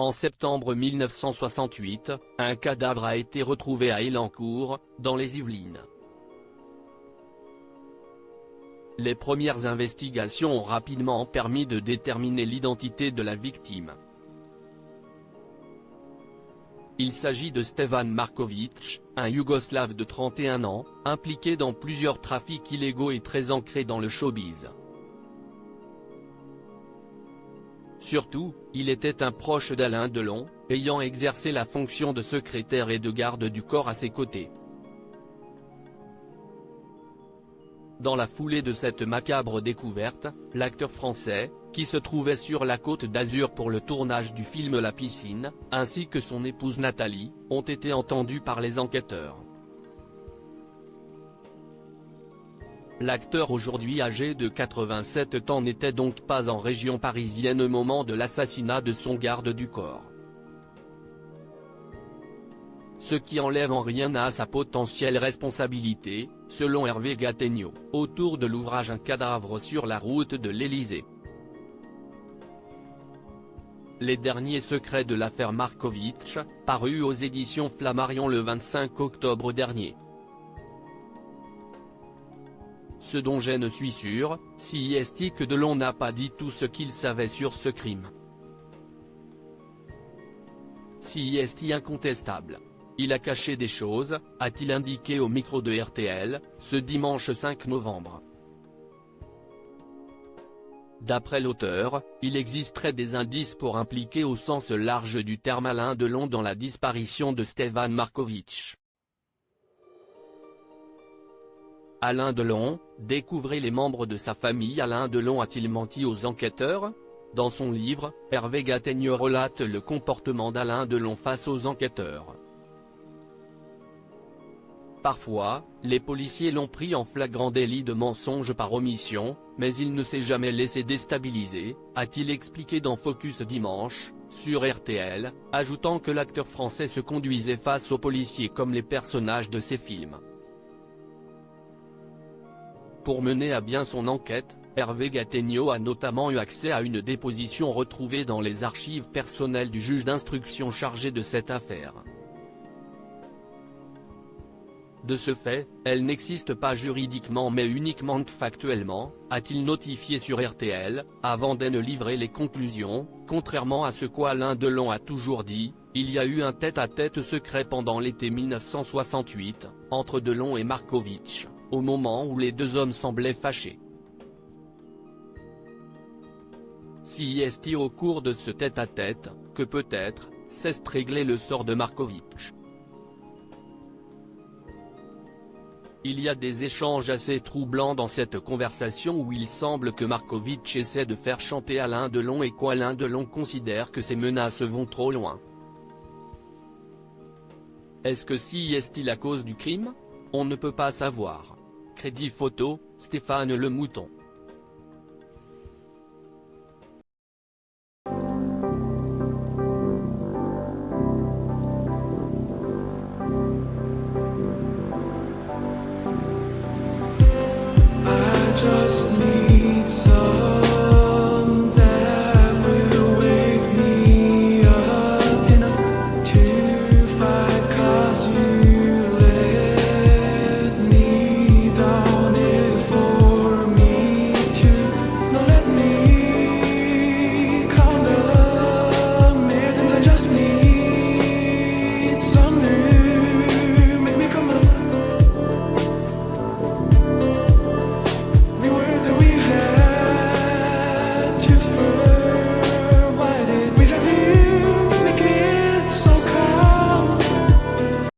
En septembre 1968, un cadavre a été retrouvé à Elancourt, dans les Yvelines. Les premières investigations ont rapidement permis de déterminer l'identité de la victime. Il s'agit de Stevan Marković, un Yougoslave de 31 ans, impliqué dans plusieurs trafics illégaux et très ancré dans le showbiz. Surtout, il était un proche d'Alain Delon, ayant exercé la fonction de secrétaire et de garde du corps à ses côtés. Dans la foulée de cette macabre découverte, l'acteur français, qui se trouvait sur la Côte d'Azur pour le tournage du film La Piscine, ainsi que son épouse Nathalie, ont été entendus par les enquêteurs. L'acteur aujourd'hui âgé de 87 ans n'était donc pas en région parisienne au moment de l'assassinat de son garde du corps. Ce qui enlève en rien à sa potentielle responsabilité, selon Hervé Gattegno, autour de l'ouvrage Un cadavre sur la route de l'Élysée. Les derniers secrets de l'affaire Marković, paru aux éditions Flammarion le 25 octobre dernier. Ce dont je ne suis sûr, c'est que Delon n'a pas dit tout ce qu'il savait sur ce crime. C'est incontestable. Il a caché des choses, a-t-il indiqué au micro de RTL, ce dimanche 5 novembre. D'après l'auteur, il existerait des indices pour impliquer au sens large du terme Alain Delon dans la disparition de Stevan Marković. Alain Delon, découvrez les membres de sa famille. Alain Delon a-t-il menti aux enquêteurs? Dans son livre, Hervé Gattegno relate le comportement d'Alain Delon face aux enquêteurs. Parfois, les policiers l'ont pris en flagrant délit de mensonge par omission, mais il ne s'est jamais laissé déstabiliser, a-t-il expliqué dans Focus dimanche, sur RTL, ajoutant que l'acteur français se conduisait face aux policiers comme les personnages de ses films. Pour mener à bien son enquête, Hervé Gattegno a notamment eu accès à une déposition retrouvée dans les archives personnelles du juge d'instruction chargé de cette affaire. De ce fait, elle n'existe pas juridiquement mais uniquement factuellement, a-t-il notifié sur RTL, avant de livrer les conclusions. Contrairement à ce qu'Alain Delon a toujours dit, il y a eu un tête-à-tête secret pendant l'été 1968, entre Delon et Marković, au moment où les deux hommes semblaient fâchés. C'est au cours de ce tête-à-tête, que peut-être, s'est réglé le sort de Marković. Il y a des échanges assez troublants dans cette conversation où il semble que Marković essaie de faire chanter Alain Delon et qu'Alain Delon considère que ces menaces vont trop loin. Est-ce que c'est la cause du crime? On ne peut pas savoir. Crédit photo, Stéphane Le Mouton. Just